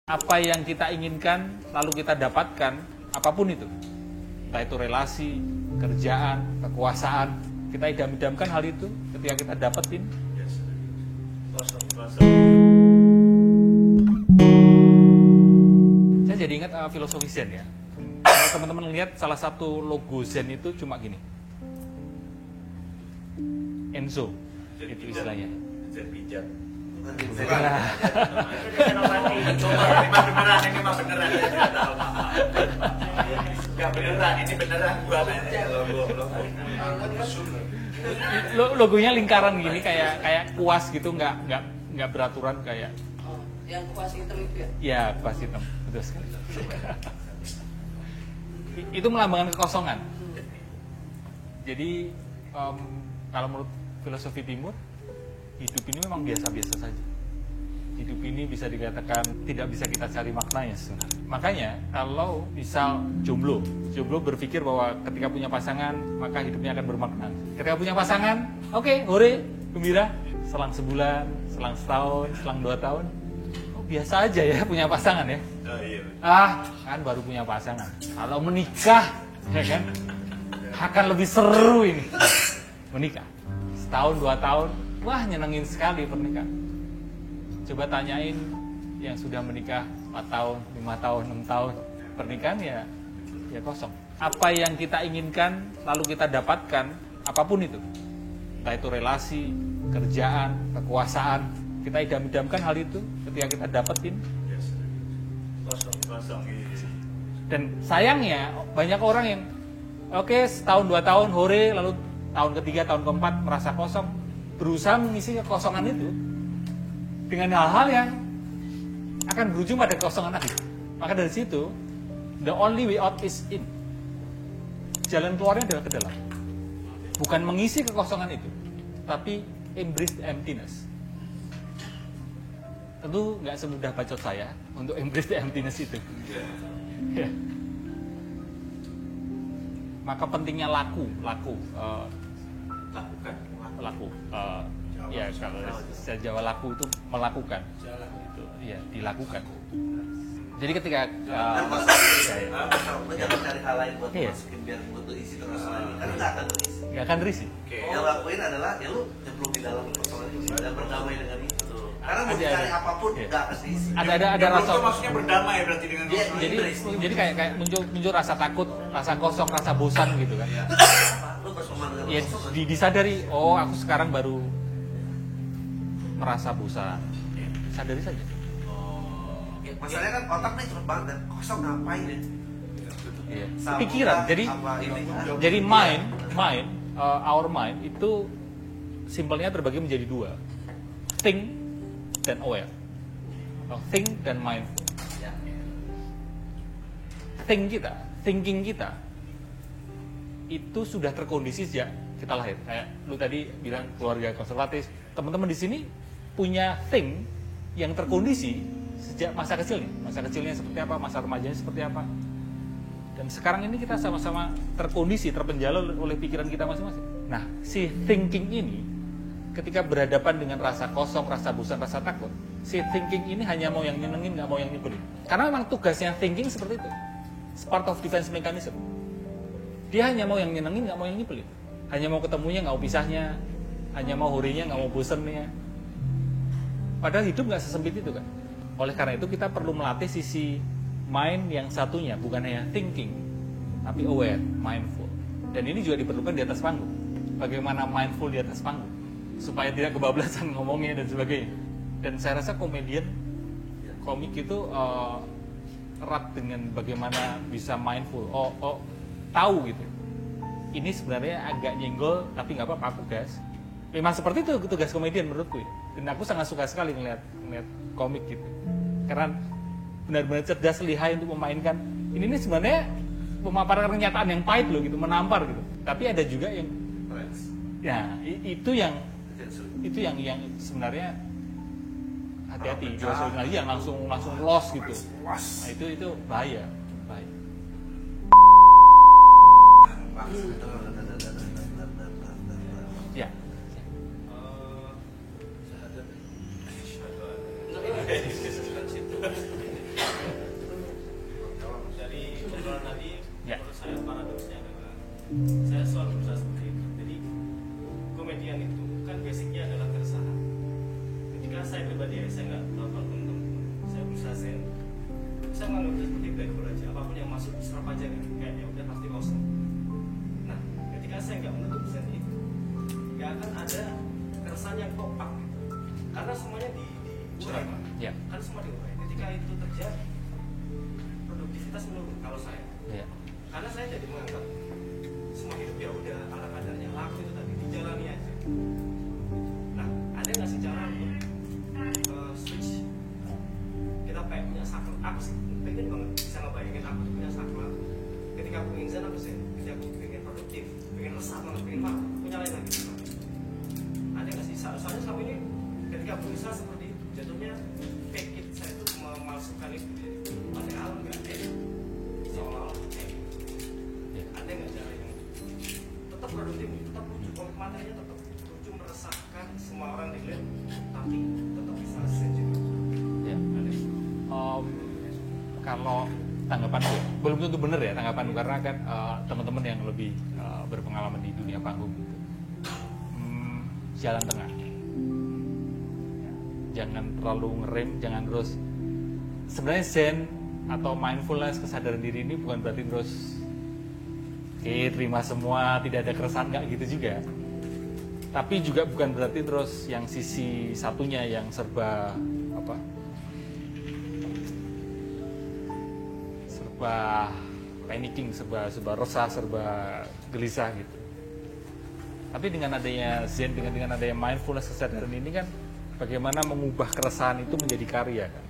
Apa yang kita inginkan, lalu kita dapatkan, apapun itu. Entah itu relasi, kerjaan, kekuasaan. Kita idam-idamkan hal itu ketika kita dapetin. Saya jadi ingat filosofi Zen ya. Kalau teman-teman lihat salah satu logo Zen itu cuma gini. Enzo, itu istilahnya. Zen pijat. Nah, Ini mah beneran. Enggak beneran, ini beneran gua aja logonya lingkaran gini kayak kuas gitu, nggak beraturan kayak. Oh, yang kuas hitam itu ya? Ya, kuas hitam, betul sekali. Itu melambangkan kekosongan. Jadi kalau menurut filosofi Timur, hidup ini memang biasa-biasa saja. Hidup ini bisa dikatakan tidak bisa kita cari maknanya sebenarnya. Makanya kalau misal jomblo berpikir bahwa ketika punya pasangan maka hidupnya akan bermakna. Ketika punya pasangan, oke, hore, gembira. Selang sebulan, selang setahun, selang 2 tahun, oh, biasa aja ya punya pasangan ya. Oh, iya. Kan baru punya pasangan. Kalau menikah, ya kan, akan lebih seru ini. Menikah, setahun 2 tahun, wah nyenengin sekali pernikahan. Coba tanyain yang sudah menikah 4 tahun, 5 tahun, 6 tahun, pernikahan ya kosong. Apa yang kita inginkan, lalu kita dapatkan, apapun itu. Entah itu relasi, kerjaan, kekuasaan, kita idam-idamkan hal itu ketika kita dapetin. Kosong gitu. Dan sayangnya banyak orang yang oke, setahun 2 tahun hore, lalu tahun ketiga, tahun keempat merasa kosong, berusaha mengisi kekosongan itu dengan hal-hal yang akan berujung pada kekosongan tadi. Maka dari situ, the only way out is in. Jalan keluarnya adalah ke dalam. Bukan mengisi kekosongan itu, tapi embrace the emptiness. Tentu nggak semudah bacot saya untuk embrace the emptiness itu. Ya. Maka pentingnya laku. Ya kalau secara Jawa laku itu melakukan, itu ya dilakukan. Jadi ketika mencari hal lain buat iya, masukin biar butuh isi terus lagi, karena nggak akan terisi. nggak akan terisi. Yang lakuin adalah ya lu nyemplung di dalam persoalan itu dan berdamai dengan itu. Karena mau Ada- cari apapun iya. nggak akan diisi. Ada Yang rasa. itu maksudnya berdamai berarti dengan Iya, kosong. Jadi kayak muncul rasa takut, rasa kosong, rasa bosan gitu kan. Lu berteman dengan Ya kosongan. disadari, oh aku sekarang baru merasa bosan. Sadari saja. Ya, masalahnya kan otak nih cepet banget kan, kosong ngapain ya? Iya. Sama Pikiran. sama ini. Jadi our mind itu simpelnya terbagi menjadi 2. Think dan aware. Think dan mindful. Ya. Thinking kita itu sudah terkondisi sejak kita lahir. Kayak lu tadi bilang keluarga konservatif, teman-teman di sini punya think yang terkondisi sejak masa kecilnya. Masa kecilnya seperti apa, masa remajanya seperti apa. Dan sekarang ini kita sama-sama terkondisi, terpenjala oleh pikiran kita masing-masing. Nah, si thinking ini ketika berhadapan dengan rasa kosong, rasa bosan, rasa takut, si thinking ini hanya mau yang nyenengin, nggak mau yang nyebelin. Karena memang tugasnya thinking seperti itu. It's part of defense mechanism. Dia hanya mau yang nyenengin, nggak mau yang nyebelin. Hanya mau ketemunya, nggak mau pisahnya. Hanya mau hurinya, nggak mau bosennya. Padahal hidup nggak sesempit itu kan. Oleh karena itu kita perlu melatih sisi mind yang satunya, bukan hanya thinking, tapi aware, mindful. Dan ini juga diperlukan di atas panggung. Bagaimana mindful di atas panggung, supaya tidak kebablasan ngomongnya dan sebagainya. Dan saya rasa komik itu erat dengan bagaimana bisa mindful. Tahu gitu. Ini sebenarnya agak nyenggol, tapi nggak apa-apa, aku gas. Memang seperti itu tugas komedian menurutku. Dan aku sangat suka sekali ngeliat komik gitu. Karena benar-benar cerdas, lihai untuk memainkan. Ini sebenarnya pemaparan kenyataan yang pahit loh gitu, menampar gitu. Tapi ada juga yang, ya itu yang sebenarnya hati-hati. Jual lagi yang langsung loss gitu. Nah, itu bahaya. Ya. saya selalu berusaha seperti itu. Jadi komedian itu kan basicnya adalah keresahan. Ketika saya pribadi ya, saya nggak melakukan teman-teman, saya berusaha saya menganggap seperti black hole aja, apapun yang masuk serap aja kan, kayak ya udah pasti kosong. Nah, ketika saya nggak menutup zen itu, nggak akan ada keresahan yang kompak gitu. Karena semuanya diurai, Pak. Ya. Kan semua diurai. Ketika itu terjadi, produktivitas menurun kalau saya. Ya. Karena saya jadi menganggap semua hidup ya udah ala kadarnya, laku itu tadi dijalani aja. Nah, ada nggak sih cara untuk switch? Kita kayak punya sakral. Aku sih pengen banget bisa ngebayangin aku tuh punya sakral. Ketika aku ingin zen, aku zen. Ketika aku pengen produktif, pengen resah banget, pengen apa, punya lain lagi. Ada nggak sih? Soalnya selama ini ketika berusaha seperti itu, jatuhnya fake it, saya tuh memalsukan itu. Padahal nggak ada. Seolah-olah kayak gitu. Ada nggak cara yang tetap produktif, tetap lucu, komik materinya tetap lucu, meresahkan semua orang dilihat, tapi tetap bisa zen juga. Ya. Ada. Kalau tanggapan gue, belum tentu benar ya tanggapan gue, karena kan teman-teman yang lebih berpengalaman di dunia panggung gitu. Jalan tengah. Jangan terlalu ngerem, jangan terus. Sebenarnya zen atau mindfulness, kesadaran diri ini bukan berarti terus terima semua, tidak ada keresahan, nggak gitu juga. Tapi juga bukan berarti terus yang sisi satunya yang serba panicking, serba resah, serba gelisah gitu. Tapi dengan adanya zen, dengan adanya mindfulness, kesadaran ini kan bagaimana mengubah keresahan itu menjadi karya kan.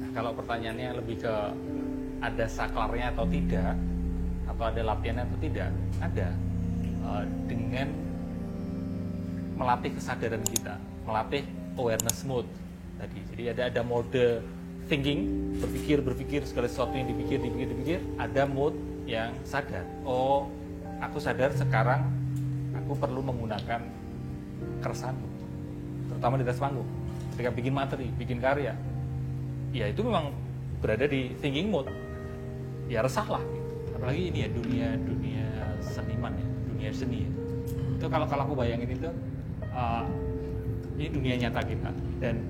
Nah, kalau pertanyaannya lebih ke ada saklarnya atau tidak, atau ada latihannya atau tidak, ada. Dengan melatih kesadaran kita, melatih awareness mode tadi. Jadi ada mode thinking, berpikir segala sesuatu yang dipikir, ada mode yang sadar. Oh, aku sadar sekarang aku perlu menggunakan keresahanku, terutama di atas panggung. Ketika bikin materi, bikin karya, ya itu memang berada di thinking mode. Ya resah lah. Apalagi ini ya dunia seniman ya, dunia seni ya. Itu kalau aku bayangin itu ini dunia nyata kita, dan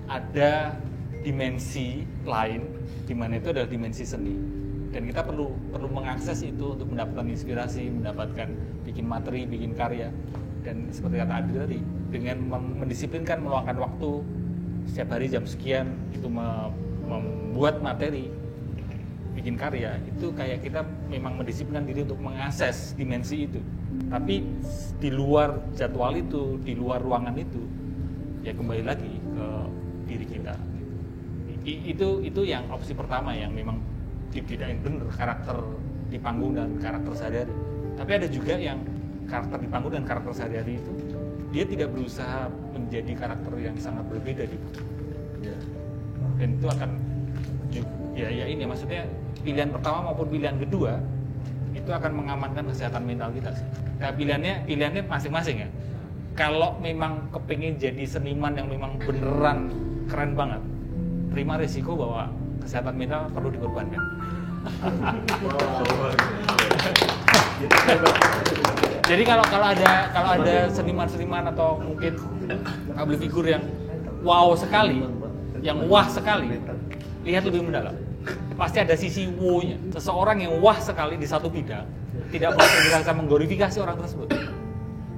ada dimensi lain di mana itu adalah dimensi seni, dan kita perlu mengakses itu untuk mendapatkan inspirasi, mendapatkan bikin materi, bikin karya. Dan seperti kata Adri tadi, dengan mendisiplinkan, meluangkan waktu setiap hari jam sekian itu membuat materi, bikin karya, itu kayak kita memang mendisiplinkan diri untuk mengakses dimensi itu. Tapi di luar jadwal itu, di luar ruangan itu, ya kembali lagi ke diri kita. Itu yang opsi pertama yang memang dibedain bener karakter di panggung dan karakter sehari-hari. Tapi ada juga yang karakter di panggung dan karakter sehari-hari itu dia tidak berusaha menjadi karakter yang sangat berbeda di panggung. Dan itu akan ya ini maksudnya pilihan pertama maupun pilihan kedua itu akan mengamankan kesehatan mental kita sih. Nah, pilihannya masing-masing ya. Kalau memang kepingin jadi seniman yang memang beneran keren banget, terima resiko bahwa kesehatan mental perlu dikorbankan. Jadi kalau ada seniman-seniman atau mungkin public figure yang wow sekali, yang wah sekali, lihat lebih mendalam. Pasti ada sisi wow-nya. Seseorang yang wah sekali di satu bidang tidak boleh terbiasa mengglorifikasi orang tersebut.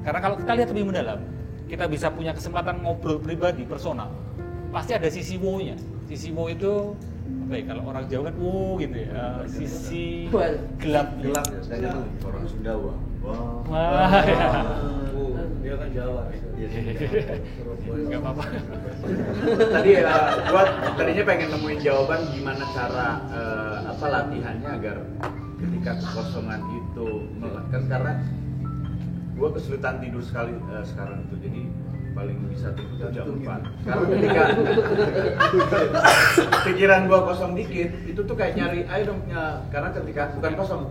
Karena kalau kita lihat lebih mendalam, kita bisa punya kesempatan ngobrol pribadi, personal. Pasti ada sisi wow-nya. Sisi wow itu apa ya, kalau orang Jawa kan wow gitu ya. Sisi gelap ya, saya orang Sunda wah. Wah, ya. Dia kan Jawa. Gak apa-apa. Tadi gua tadinya pengen nemuin jawaban gimana cara latihannya agar ketika kekosongan itu kan karena gua kesulitan tidur sekali sekarang itu, jadi paling bisa tidur jam 4. Karena ketika pikiran gua kosong dikit, itu tuh kayak nyari air dong, karena ketika bukan kosong,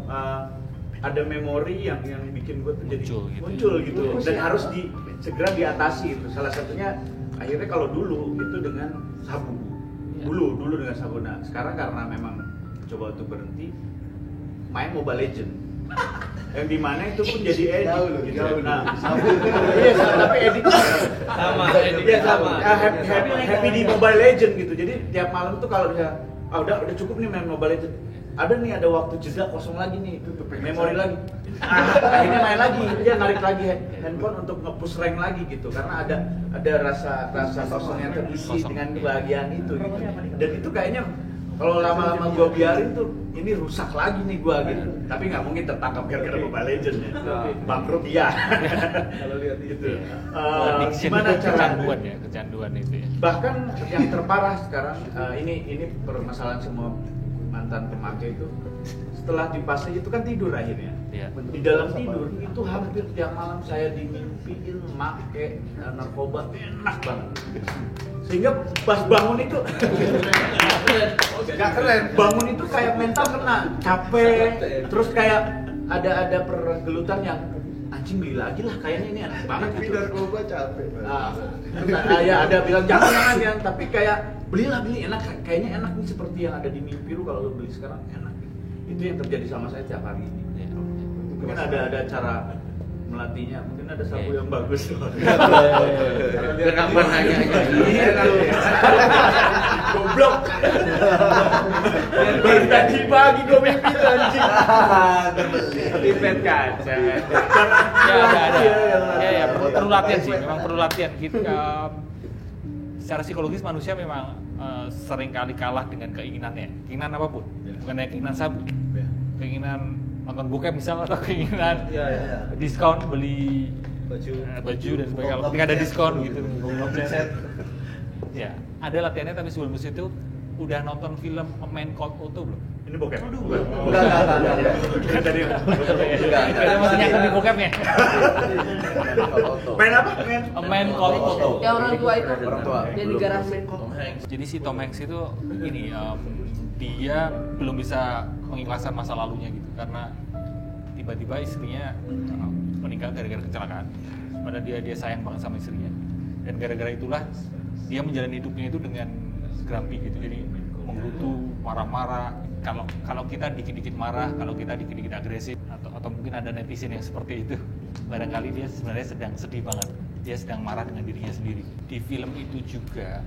ada memori yang bikin gue tuh jadi muncul gitu, dan harus segera diatasi itu. Salah satunya akhirnya kalau dulu itu dengan sabu, dulu dengan sabu. Nah sekarang karena memang coba untuk berhenti, main Mobile Legend. Yang dimana itu pun jadi edit gitu. Nah, tapi edit Sama, Iya sama. Happy di Mobile Legend gitu. Jadi tiap malam tuh kalau bisa, udah cukup nih main Mobile Legend. Ada waktu jeda kosong lagi nih, memori lagi. Akhirnya main lagi, dia narik lagi handphone untuk nge-push rank lagi gitu. Karena ada rasa kosong yang terisi dengan kebahagiaan itu. Gitu. Dan itu kayaknya kalau lama-lama gua biarin tuh ini rusak lagi nih gua gitu. Tapi nggak mungkin tertangkap gara-gara Mobile Legend ya. Bangkrut iya. Kalau lihat Gitu. Addiction Gimana itu cara kecanduan itu ya. bahkan yang terparah sekarang ini permasalahan semua mantan pemakai itu setelah dipasang itu kan tidur akhirnya. Iya. Di dalam tidur itu hampir tiap malam saya dimimpiin make narkoba enak banget. Sehingga pas bangun itu nggak keren. Bangun itu kayak mental kena capek, terus kayak ada pergelutan yang anjing beli lagi lah, kayaknya ini enak banget gitu. narkoba capek. Ya ada bilang jangan ya, tapi kayak beli enak, kayaknya enak nih seperti yang ada di mimpi lu kalau lu beli sekarang enak. Itu yang terjadi sama saya tiap hari ini. Iya. Mungkin ada cara melatihnya, mungkin ada sabu yang bagus. Kenapa nanya Gitu. Goblok. Baru tadi pagi gue mimpi tuh anjing. Tipet kaca. Ya, perlu latihan sih, memang perlu latihan. Secara psikologis manusia memang sering kali kalah dengan keinginannya, keinginan apapun, bukan hanya keinginan sabu, keinginan nonton bokep misal atau keinginan diskon beli baju dan sebagainya. Kalau ketika ada diskon gitu, ya ada latihannya. Tapi sebelum itu udah nonton film A Man Called Otto belum? Ini bokep. Enggak. Tadi. Ada masih nyangkut di bokepnya. Main apa? A Man Called Otto. Yang orang tua itu, Orang tua. yang di garasi. Jadi si Tom Hanks itu ini dia belum bisa mengikhlaskan masa lalunya gitu karena tiba-tiba istrinya meninggal gara-gara kecelakaan. Padahal dia sayang banget sama istrinya. Dan gara-gara itulah dia menjalani hidupnya itu dengan grumpy gitu. Jadi menggerutu, marah-marah. Kalau kita dikit-dikit marah, kalau kita dikit-dikit agresif atau mungkin ada netizen yang seperti itu. Barangkali dia sebenarnya sedang sedih banget. Dia sedang marah dengan dirinya sendiri. Di film itu juga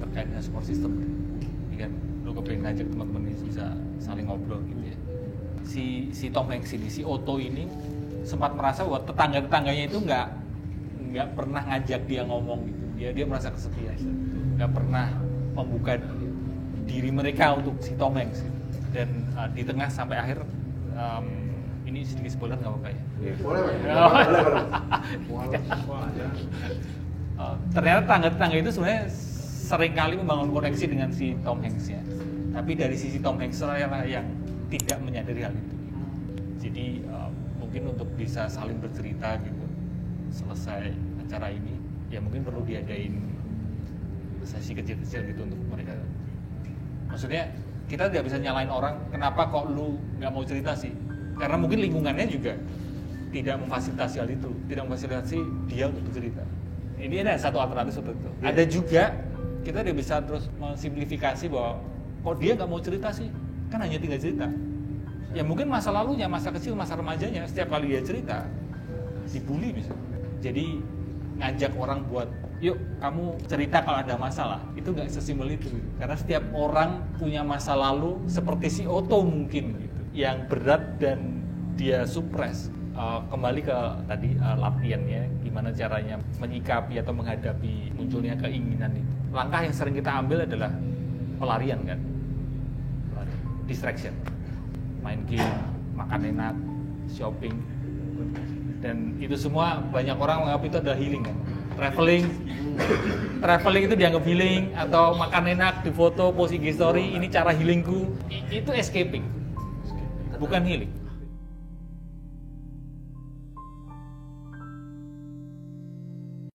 terkait dengan support system. Kan lu kepengen ngajak teman-teman ini bisa saling ngobrol gitu ya. Si Tom Hanks ini, si Otto ini sempat merasa bahwa tetangga-tetangganya itu nggak pernah ngajak dia ngomong gitu. Dia merasa kesepian, nggak pernah membuka diri mereka untuk si Tom Hanks gitu. Dan di tengah sampai akhir ini sedikit spoiler nggak apa-apa ya? Boleh. Ternyata tetangga-tetangga itu sebenarnya seringkali membangun koneksi dengan si Tom Hanks ya. Tapi dari sisi Tom Hanks lah yang tidak menyadari hal itu. Jadi mungkin untuk bisa saling bercerita gitu selesai acara ini, ya mungkin perlu diadain sesi kecil-kecil gitu untuk mereka. Maksudnya kita tidak bisa nyalain orang, kenapa kok lu nggak mau cerita sih? Karena mungkin lingkungannya juga tidak memfasilitasi hal itu, tidak memfasilitasi dia untuk bercerita. Ini ada satu alternatif seperti itu. Ada juga kita tidak bisa terus mensimplifikasi bahwa kok dia nggak mau cerita sih, kan hanya tinggal cerita. Ya mungkin masa lalunya, masa kecil, masa remajanya, setiap kali dia cerita dibully misalnya. Jadi ngajak orang buat yuk kamu cerita kalau ada masalah, itu nggak sesimpel itu. Karena setiap orang punya masa lalu seperti si Otto mungkin gitu, yang berat dan dia supres. Kembali ke tadi latihannya, gimana caranya menyikapi atau menghadapi munculnya keinginan itu. Langkah yang sering kita ambil adalah pelarian kan, distraction, main game, makan enak, shopping, dan itu semua banyak orang menganggap itu adalah healing kan. Traveling itu dianggap healing, atau makan enak, difoto, post IG story, ini cara healingku, itu escaping, bukan healing.